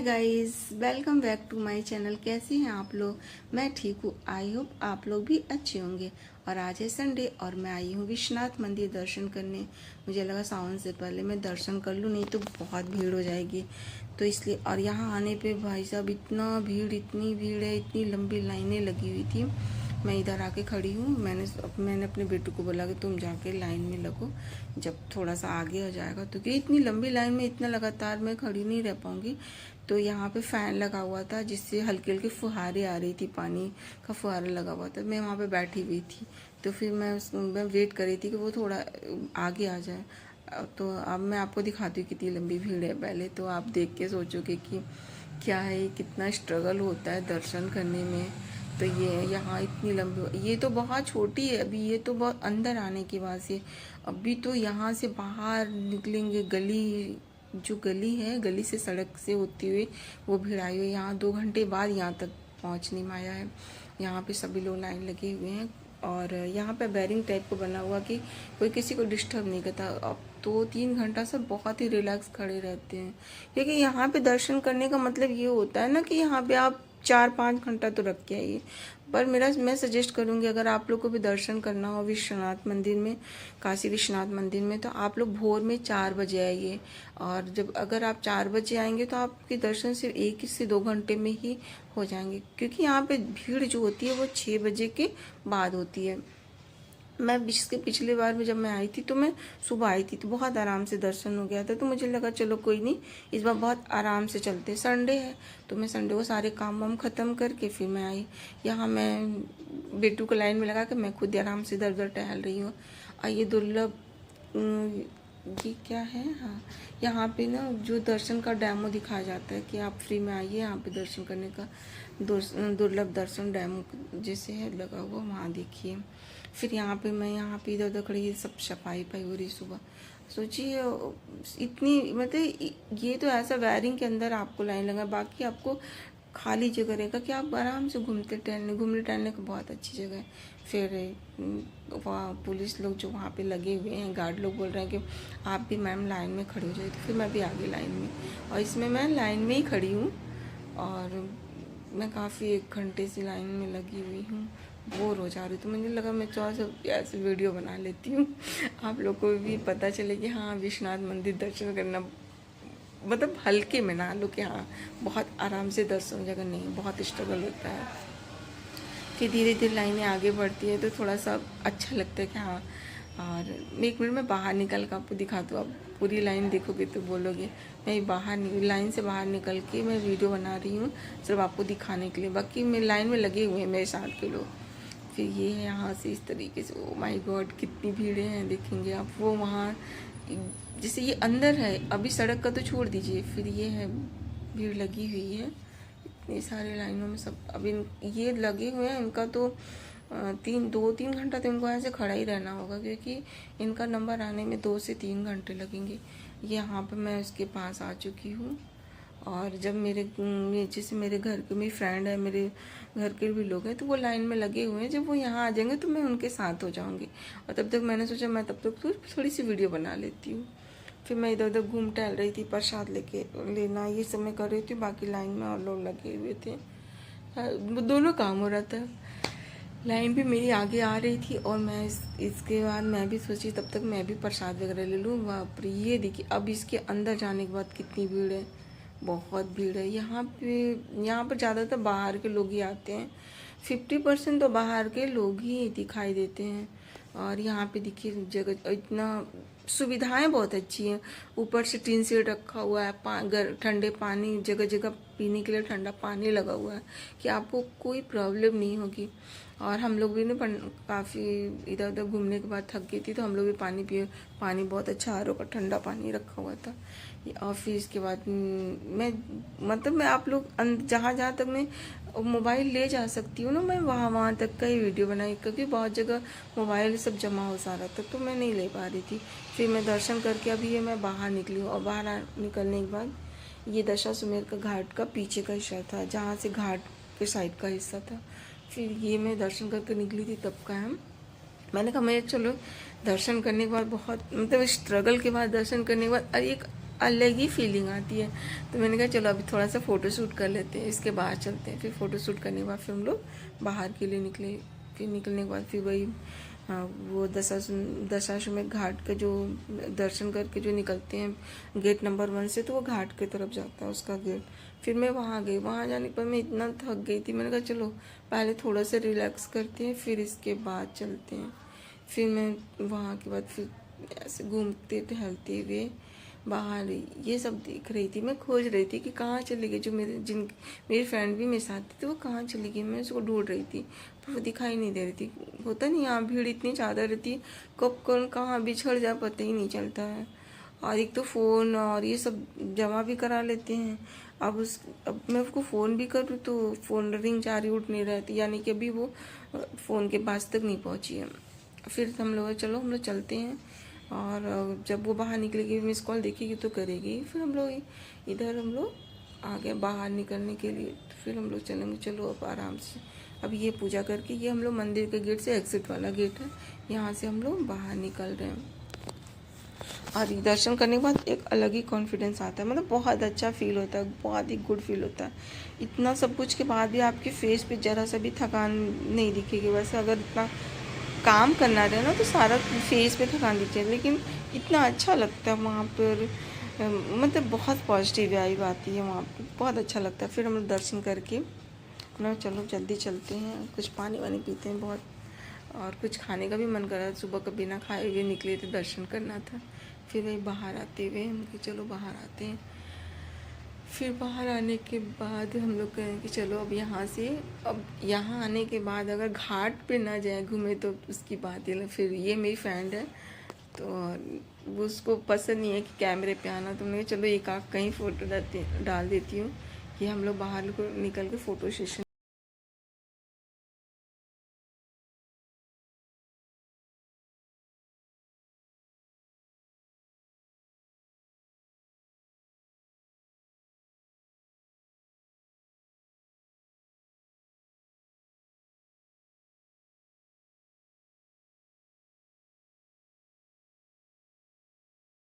Hi guys, welcome back to my channel. कैसे हैं आप लोग? मैं ठीक हूँ। आई होप आप लोग भी अच्छे होंगे। और आज है संडे और मैं आई हूँ विश्वनाथ मंदिर दर्शन करने। मुझे लगा सावन से पहले मैं दर्शन कर लूँ, नहीं तो बहुत भीड़ हो जाएगी। तो इसलिए, और यहाँ आने पे भाई साहब इतनी भीड़ है, इतनी लंबी लाइनें लगी हुई थी। मैं इधर आके खड़ी हूँ। मैंने अपने बेटू को बोला कि तुम जाके लाइन में लगो, जब थोड़ा सा आगे हो जाएगा, तो कि इतनी लंबी लाइन में इतना लगातार मैं खड़ी नहीं रह पाऊँगी। तो यहाँ पे फ़ैन लगा हुआ था जिससे हल्की हल्की फुहारें आ रही थी, पानी का फुहारा लगा हुआ था। मैं वहाँ पे बैठी हुई थी, तो फिर मैं वेट कर रही थी कि वो थोड़ा आगे आ जाए। तो अब मैं आपको दिखाती हूँ कितनी लंबी भीड़ है। पहले तो आप देख के सोचोगे कि क्या है, कितना स्ट्रगल होता है दर्शन करने में। तो ये यहाँ इतनी लंबी, ये तो बहुत छोटी है अभी, ये तो बहुत अंदर आने की बात है। अभी तो यहाँ से बाहर निकलेंगे, जो गली है, गली से सड़क से होती हुई वो भीड़ आई हुई है। यहाँ 2 घंटे बाद यहाँ तक पहुँचने में आया है। यहाँ पे सभी लोग लाइन लगे हुए हैं और यहाँ पे बैरिंग टाइप को बना हुआ कि कोई किसी को डिस्टर्ब नहीं करता। अब 2-3 घंटा सब बहुत ही रिलैक्स खड़े रहते हैं, क्योंकि यहाँ पे दर्शन करने का मतलब ये होता है ना कि यहाँ पे आप 4-5 घंटा तो रख के आइए। पर मैं सजेस्ट करूँगी, अगर आप लोग को भी दर्शन करना हो विश्वनाथ मंदिर में, काशी विश्वनाथ मंदिर में, तो आप लोग भोर में 4 बजे आइए। और अगर आप 4 बजे आएंगे तो आपके दर्शन सिर्फ 1 से 2 घंटे में ही हो जाएंगे, क्योंकि यहाँ पे भीड़ जो होती है वो 6 बजे के बाद होती है। मैं इसके पिछली बार में जब मैं आई थी तो मैं सुबह आई थी, तो बहुत आराम से दर्शन हो गया था। तो मुझे लगा चलो कोई नहीं, इस बार बहुत आराम से चलते, संडे है। तो मैं संडे को सारे काम वाम ख़त्म करके फिर मैं आई। यहाँ मैं बेटू को लाइन में लगा के मैं खुद आराम से इधर उधर टहल रही हूँ। और ये दुर्लभ, ये क्या है, हाँ, यहाँ पे ना जो दर्शन का डेमो दिखाया जाता है कि आप फ्री में आइए यहाँ पे दर्शन करने का। दुर्लभ दर्शन डेमो जैसे है लगा हुआ, वहाँ देखिए। फिर यहाँ पे इधर उधर खड़ी, सब सफाई हो रही सुबह। सोचिए इतनी, मतलब ये तो ऐसा वायरिंग के अंदर आपको लाइन लगा, बाकी आपको खाली जगह रहेगा कि आप आराम से घूमने टहलने का बहुत अच्छी जगह है। फिर वहाँ पुलिस लोग जो वहाँ पे लगे हुए हैं, गार्ड लोग बोल रहे हैं कि आप भी मैम लाइन में खड़े हो जाए। तो फिर मैं भी आ गई लाइन में, और इसमें मैं लाइन में ही खड़ी हूँ। और मैं काफ़ी 1 घंटे से लाइन में लगी हुई हूँ, बोर हो जा रही। तो मुझे लगा मैं थोड़ा सा ऐसे वीडियो बना लेती हूँ, आप लोग को भी पता चले कि हाँ, विश्वनाथ मंदिर दर्शन करना मतलब हल्के में ना लो कि हाँ बहुत आराम से दर्शन हो जाएगा, नहीं, बहुत स्ट्रगल होता है। फिर धीरे धीरे लाइनें आगे बढ़ती है तो थोड़ा सा अच्छा लगता है कि हाँ। और 1 मिनट में बाहर निकल कर आपको दिखा दूँ, आप पूरी लाइन देखोगे तो बोलोगे मैं लाइन से बाहर निकल के मैं वीडियो बना रही हूँ सिर्फ आपको दिखाने के लिए। बाकी मेरे लाइन में लगे हुए हैं मेरे साथ के लोग। फिर ये है यहाँ से इस तरीके से, ओ माय गॉड कितनी भीड़ें हैं, देखेंगे आप। वो वहाँ जैसे ये अंदर है, अभी सड़क का तो छोड़ दीजिए, फिर ये है भीड़ लगी हुई है इतनी सारी लाइनों में। सब अभी ये लगे हुए हैं, इनका तो 2-3 घंटा तो इनको ऐसे खड़ा ही रहना होगा, क्योंकि इनका नंबर आने में 2 से 3 घंटे लगेंगे। यहाँ पे मैं उसके पास आ चुकी हूँ। और जब जैसे मेरे घर के, मेरी फ्रेंड है, मेरे घर के भी लोग हैं, तो वो लाइन में लगे हुए हैं। जब वो यहाँ आ जाएंगे तो मैं उनके साथ हो जाऊँगी। और तब तक मैंने सोचा मैं तब तक थोड़ी सी वीडियो बना लेती हूँ। फिर मैं इधर उधर घूम टहल रही थी, प्रसाद लेना ये सब मैं कर रही थी। बाकी लाइन में और लोग लगे हुए थे, दोनों काम हो रहा था। लाइन भी मेरी आगे आ रही थी और मैं इसके बाद मैं भी सोची तब तक मैं भी प्रसाद वगैरह ले लूँ। बाप रे, ये देखिए अब इसके अंदर जाने के बाद कितनी भीड़ है, बहुत भीड़ है। यहाँ पर ज़्यादातर बाहर के लोग ही आते हैं, 50% तो बाहर के लोग ही दिखाई देते हैं। और यहाँ पे देखिए जगह इतना, सुविधाएं बहुत अच्छी हैं। ऊपर से टीन शेड रखा हुआ है, ठंडे पानी जगह जगह पीने के लिए ठंडा पानी लगा हुआ है कि आपको कोई प्रॉब्लम नहीं होगी। और हम लोग भी ना काफ़ी इधर उधर घूमने के बाद थक गई थी, तो हम लोग भी पानी पिए। पानी बहुत अच्छा आरओ का ठंडा पानी रखा हुआ था। और फिर इसके बाद मैं आप लोग जहाँ जहाँ तक मैं मोबाइल ले जा सकती हूँ ना, मैं वहाँ तक का ही वीडियो बनाई, क्योंकि बहुत जगह मोबाइल सब जमा हो सारा था, तो मैं नहीं ले पा रही थी। फिर मैं दर्शन करके अभी ये मैं बाहर निकली हूँ। और बाहर निकलने के बाद ये दशाश्वमेध का घाट का पीछे का हिस्सा था, जहाँ से घाट के साइड का हिस्सा था। फिर ये मैं दर्शन करके निकली थी तब का है। मैंने कहा मैं चलो दर्शन करने के बाद, बहुत मतलब स्ट्रगल के बाद दर्शन करने के बाद, अरे एक अलग ही फीलिंग आती है। तो मैंने कहा चलो अभी थोड़ा सा फ़ोटो शूट कर लेते हैं, इसके बाद चलते हैं। फिर फ़ोटो शूट करने के बाद फिर हम लोग बाहर के लिए निकले। फिर निकलने के बाद फिर वही वो दशाश्वमेध घाट का जो दर्शन करके जो निकलते हैं गेट नंबर 1 से, तो वो घाट की तरफ जाता है उसका गेट। फिर मैं वहाँ गई, वहाँ जाने पर मैं इतना थक गई थी, मैंने कहा चलो पहले थोड़ा सा रिलैक्स करते हैं फिर इसके बाद चलते हैं। फिर मैं वहाँ के बाद फिर ऐसे घूमते टहलते हुए बाहर ये सब देख रही थी। मैं खोज रही थी कि कहाँ चली गई जो मेरी फ्रेंड भी मेरे साथ थी, तो वो कहाँ चली गई। मैं उसको ढूंढ रही थी पर वो दिखाई नहीं दे रही थी। होता नहीं, यहाँ भीड़ इतनी ज़्यादा रहती है, कब कौन कहाँ बिछड़ जाए पता ही नहीं चलता है। और एक तो फ़ोन और ये सब जमा भी करा लेते हैं। अब मैं उसको फ़ोन भी करूँ तो फ़ोन रिंग जा रही, उठ नहीं रहती, यानी कि अभी वो फ़ोन के पास तक नहीं पहुँची है। फिर हम लोग चलो हम लोग चलते हैं, और जब वो बाहर निकलेगी मिस कॉल देखेगी तो करेगी। फिर हम लोग इधर हम लोग आ गए बाहर निकलने के लिए। तो फिर हम लोग चलेंगे, चलो अब आराम से। अब ये पूजा करके, ये हम लोग मंदिर के गेट से एग्जिट वाला गेट है, यहाँ से हम लोग बाहर निकल रहे हैं। और ये दर्शन करने के बाद एक अलग ही कॉन्फिडेंस आता है, मतलब बहुत अच्छा फील होता है, बहुत ही गुड फील होता है। इतना सब कुछ के बाद भी आपके फेस पे ज़रा सा भी थकान नहीं दिखेगी। वैसे अगर इतना काम करना रहे ना तो सारा फेस पे थकान दिखती है, लेकिन इतना अच्छा लगता है वहाँ पर, मतलब बहुत पॉजिटिव वाइब आती है वहाँ पर, बहुत अच्छा लगता है। फिर हम लोग दर्शन करके ना चलो जल्दी चलते हैं, कुछ पानी वानी पीते हैं बहुत, और कुछ खाने का भी मन कर रहा था। सुबह का बिना खाए हुए निकले थे, दर्शन करना था। फिर वही बाहर आते हुए हम कि चलो बाहर आते हैं। फिर बाहर आने के बाद हम लोग कहें कि चलो अब यहाँ से, अब यहाँ आने के बाद अगर घाट पे ना जाए घूमे तो उसकी बात ही अलग। फिर ये मेरी फ्रेंड है तो वो उसको पसंद नहीं है कि कैमरे पे आना, तो मैं चलो एक आध कहीं फ़ोटो डाल देती हूँ कि हम लोग बाहर को निकल के फ़ोटो सेशन